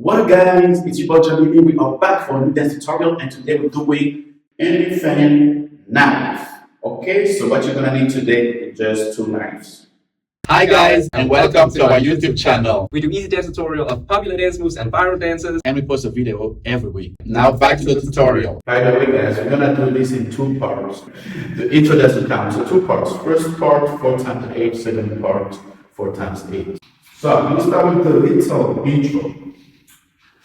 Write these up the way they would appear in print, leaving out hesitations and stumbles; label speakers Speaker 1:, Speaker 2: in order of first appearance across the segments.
Speaker 1: What guys, it's your Bao John. We are back for a new dance tutorial, and today we're doing Enhypen knife. Okay, so what you're gonna need today is just two knives.
Speaker 2: Hi guys, and welcome to our YouTube channel.
Speaker 3: We do easy dance tutorial of popular dance moves and viral dances.
Speaker 2: And we post a video every week. Now back to the tutorial.
Speaker 1: By the way guys, we're gonna do this in two parts. The intro doesn't count, so two parts. First part 4 times 8, second part 4 times 8. So I'm gonna start with the little intro.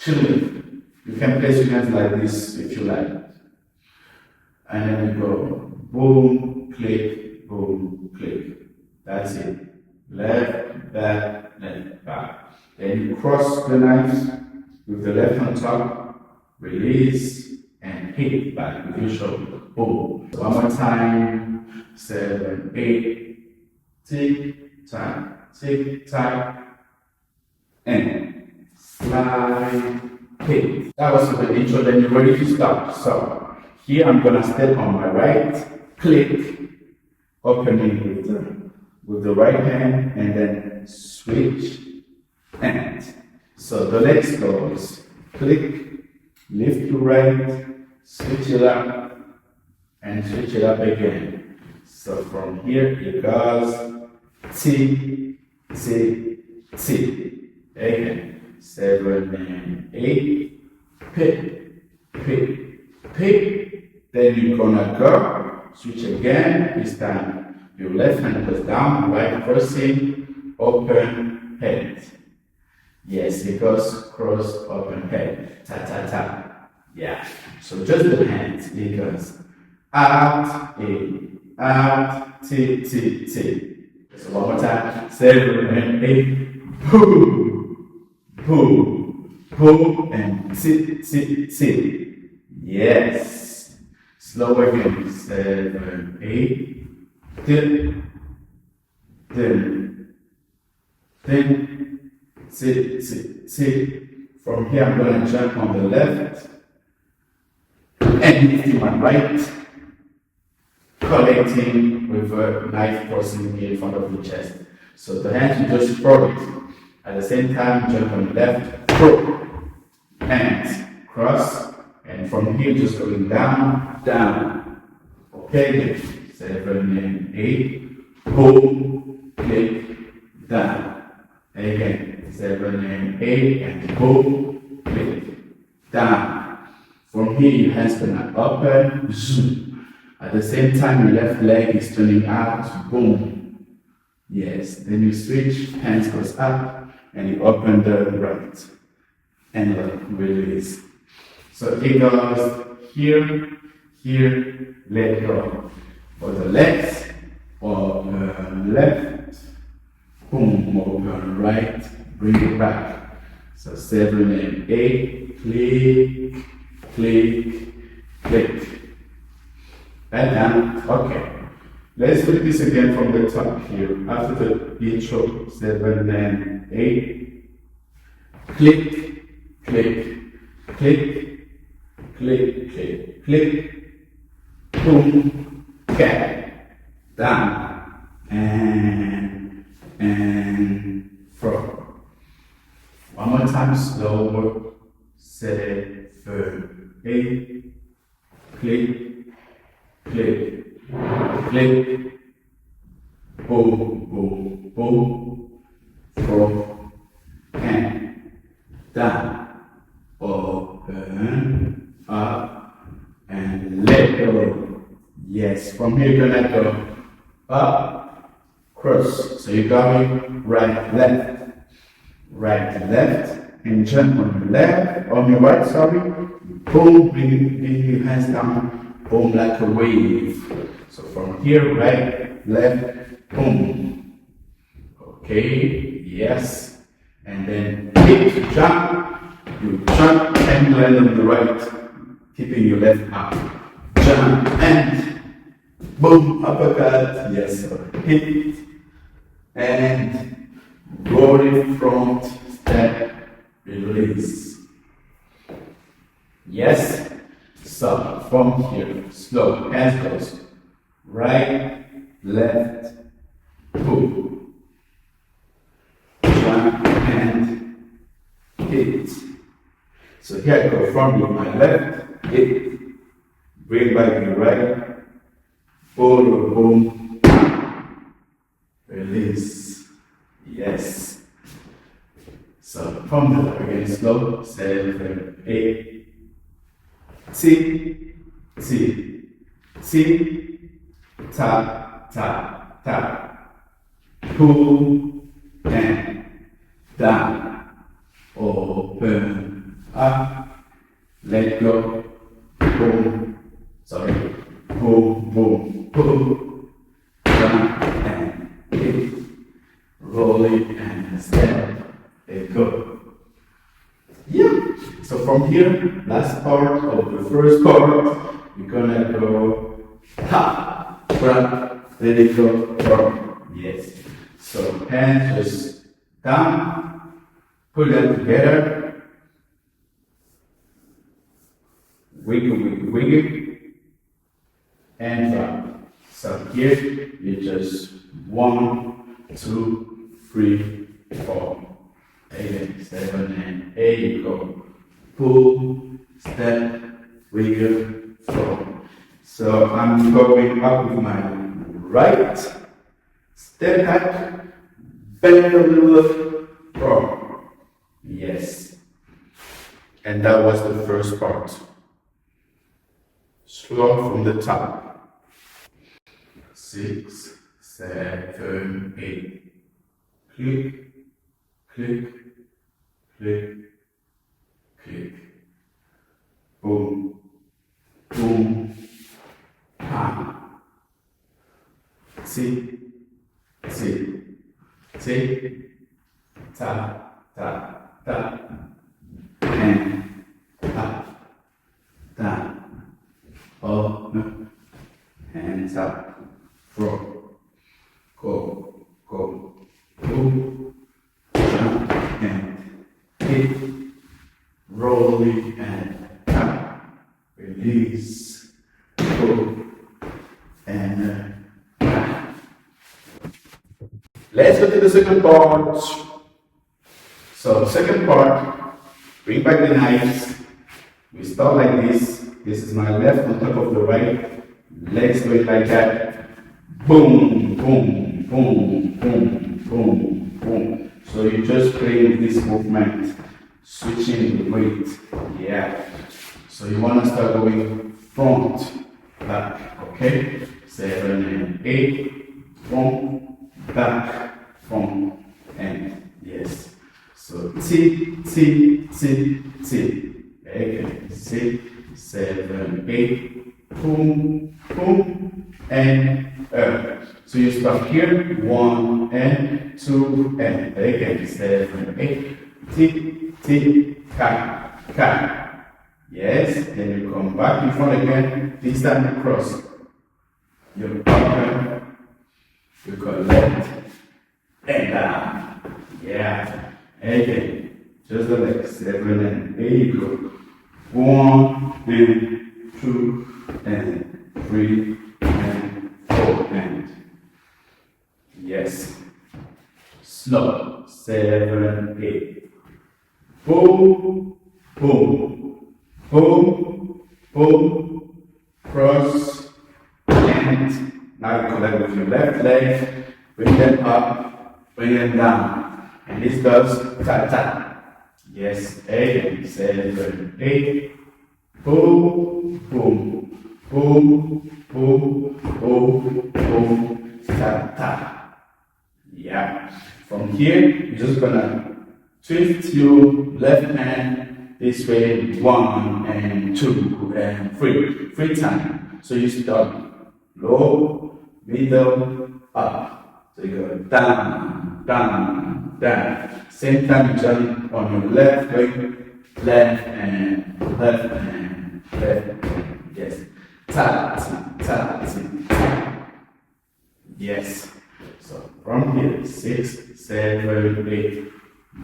Speaker 1: Chilling. You can place your hands like this if you like. And then you go boom, click, boom, click. That's it. Left, back, left, back. Then you cross the knives with the left on top, release, and hit back with your shoulder. Boom. One more time. 7, 8. Tick, tack, tick, tack. And slide, hit. That was the intro, then you're ready to start. So here I'm gonna step on my right, click, opening with the right hand, and then switch hand. So the next goes click, lift to right, switch it up, and switch it up again. So from here it goes T, T, T. Again. 7 and 8. Pick, pick, pick. Then you're gonna go, switch again. This time your left hand goes down, right crossing, open head. Yes, it goes cross, open head. Ta ta ta. Yeah. So just the hands. It goes out, in, out, T, T, T. So one more time. 7 and 8. Boom. Boom, boom, and sit, sit, sit. Yes. Slow again. 7, 8. Dip, then, sit, sit, sit. From here, I'm going to jump on the left and lifting my right, collecting with a knife crossing in front of the chest. So the hands, you just throw it. At the same time, jump on the left, throw, hands, cross, and from here just going down, down. Okay, 7 and 8, boom, click, down. Again, 7 and 8, and boom, click, down. From here, your hands gonna open, zoom. At the same time, your left leg is turning out, boom. Yes, then you switch, hands goes up, and you open the right and release. So it goes here, here, let go. For the legs, open left, boom, open right, bring it back. So 7 and 8, click, click, click. And down, okay. Let's do this again from the top here. After the intro, 7 and 8. Click, click, click, click, click, click. Boom, back, down, and throw. One more time, slower. 7, 8. Click, click. Click, boom, boom, boom, throw, and down, open, up, and let go. Yes, from here you're gonna go up, cross. So you're going right, left, and jump on your left, on your right, sorry. Boom, bring your hands down, boom, like a wave. So from here, right, left, boom. Okay, yes. And then hit, jump, you jump and land on the right, keeping your left up. Jump and boom, uppercut, yes, so hit and roll it front, step, release. Yes. So from here, slow, hands goes. Right, left, boom. Jump and hit. So here I go front with my left, hit, bring back the right, boom, boom, release. Yes. So from the again slow, 7, 8, T, T, T, tap, tap, tap, pull, and down, open, up, let go, boom, sorry, boom, boom, boom, down, and hit, roll it, and step, let go. Yeah. So from here, last part of the first chord, we're gonna go ha, front, let it go, front. Yes. So hands just down, pull them together, wiggle, wiggle, wiggle, and drop. So here you just 1, 2, 3, 4. 8, 7, and 8, go. Pull, step, wiggle, flow. So I'm going up with my right, step back, bend a little, roll. Yes. And that was the first part. Slow from the top. 6, 7, 8. Click, click, click, click. Boom, boom, bam. See, see, see, tap, tap, tap, and tap, tap, up, hands up, throw, go, go, boom, jump, and hit, roll it, and tap, release, go, and back. Let's go to the second part. So second part, bring back the knives. We start like this. This is my left on top of the right. Legs going like that. Boom, boom, boom, boom, boom, boom. So you just play with this movement, switching the weight. Yeah. So you want to start going front, back, okay? 7 and 8, front, back, front, and yes. So T, T, T, T. Okay, 6, 7, 8, boom, boom, and up. So you start here, 1 and 2 and again, 7, 8, T, T, ka, ka. Yes, then you come back in front again, this time you cross. You open, you collect, and down. Yeah, again, just the legs, 7 and 8, go. 1 and 2 and 3 and 4 and yes. Slow, 7, 8. Boom, boom, boom, boom, cross, and now you collect with your left leg, bring them up, bring them down, and this does ta-ta. Yes, 8, 7, 8, boom, boom, boom, boom, boom, boom, ta-ta. Yeah. From here, you're just gonna twist your left hand this way, 1 and 2 and 3, 3 times. So you start low, middle, up. So you go down, down, down. Same time you jump on your left leg, left and left and left. Yes. Ta, ta, ta, ta. Yes. So from here, 6, 7, 8.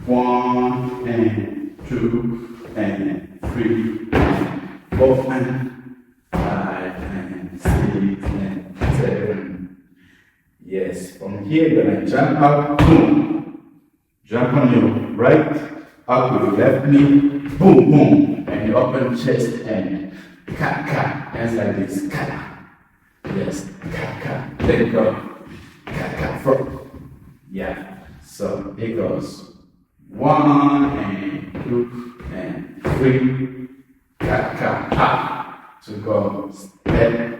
Speaker 1: 1 and 2 and 3 and 4 and 5 and 6 and 7. Yes, from here you're gonna jump up, boom. Jump on your right, Up with your left knee, boom, boom, and you open chest and ka, ka, hands like this, ka. Yes, ka, ka, let go, ka, ka, front. Yeah, so it goes 1 and 2 and 3, ka, ka, ha, to go step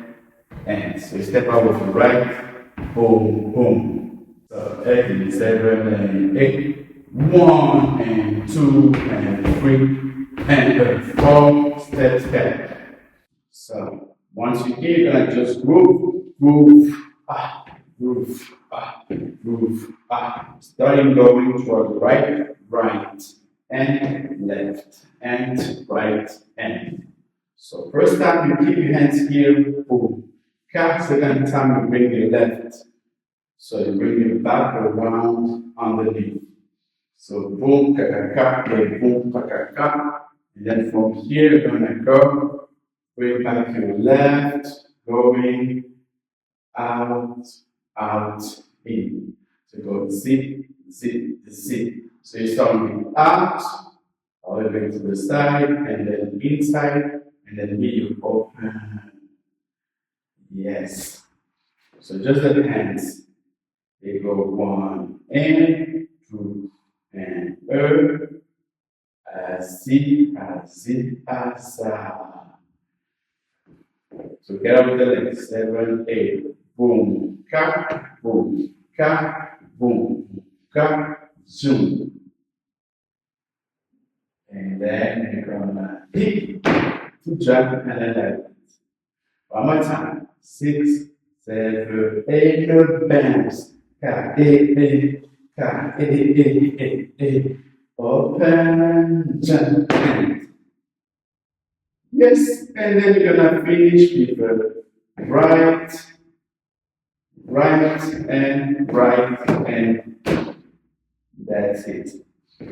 Speaker 1: and so you step out with your right, boom, boom. So 8 and 7 and 8. 1 and 2 and 3 and 4, step, step. So once you're here, you're gonna just groove, groove, groove, groove, starting going towards right, right, and left, and right, and. So first time you keep your hands here, boom. Second time you bring your left. So you bring your back around underneath. So boom, ka ka ka, boom, ka ka ka. And then from here, you're gonna go, bring back your left, going out, out, in. So go zip, zip, zip. So you start with out, all the way to the side, and then inside, and then here you open. Yes. So just the hands. They go 1 and 2 and zip, zip, so get up with the legs. 7, 8. Boom, ka, boom, ka, boom, ka, zoom. And then you're gonna pick to jump and then like that. One more time. 6, 7, 8, bends. Ka, ka, open, jump, and. Yes, and then you're gonna finish with the right, right, and right, and that's it.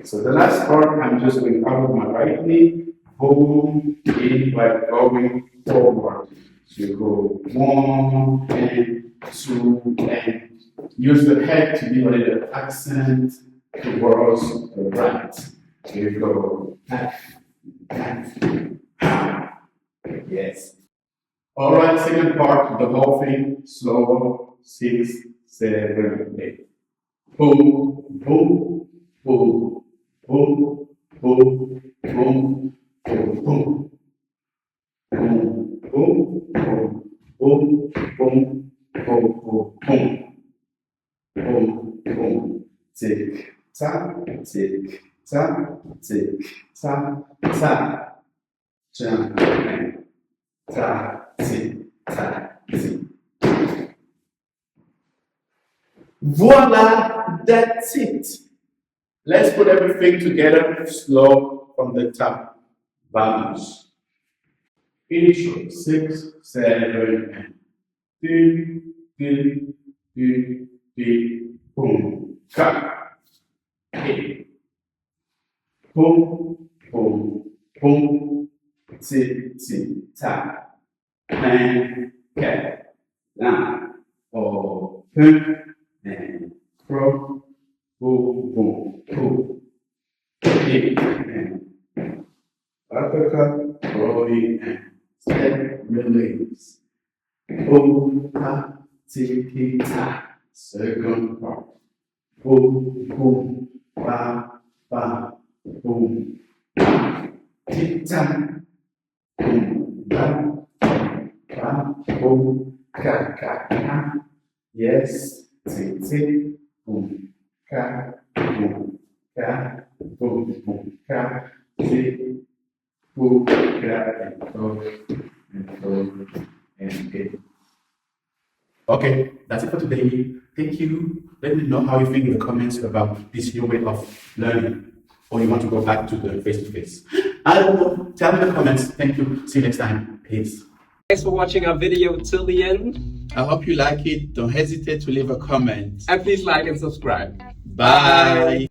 Speaker 1: So the last part, I'm just going out of my right knee, boom, in by going forward. So you go 1 and 2 and use the head to give a little accent towards the right. So you go back, back. Yes. All right, second part, the whole thing, slower, 6, 7, 8. Boom, boom, boom, boom, boom, boom, boom, boom. Boom, boom, boom, boom, boom, boom, boom, boom. Boom, boom. Tick, tock, tick, tock, tick, tock, tock. Jump, ta, tick, ta, tick. Voila, that's it. Let's put everything together slow from the top. Vamos. Intro 6, 7, and ding, ding, ding, ding, boom, ka, hey, boom, boom, boom, tick, tick, tack, and cat, down, open, and crow, boom, boom, boom, hey, and uppercut, rolling, and step, release. Boom, ta, tick, ta. Second part. Boom, boom, ba, ba, boom, ba, tick, ta. Boom, ba, ba, boom, ka, ka, ka. Yes, tick, tick, boom, ka, boom, ka, boom, boom, ka, tick, boom, ka, and go, and go, and get. Okay, that's it for today. Thank you. Let me know how you think in the comments about this new way of learning, or you want to go back to the face-to-face. I don't know. Tell me in the comments. Thank you. See you next time. Peace.
Speaker 3: Thanks for watching our video till the end.
Speaker 2: I hope you like it. Don't hesitate to leave a comment.
Speaker 3: And please like and subscribe.
Speaker 2: Bye.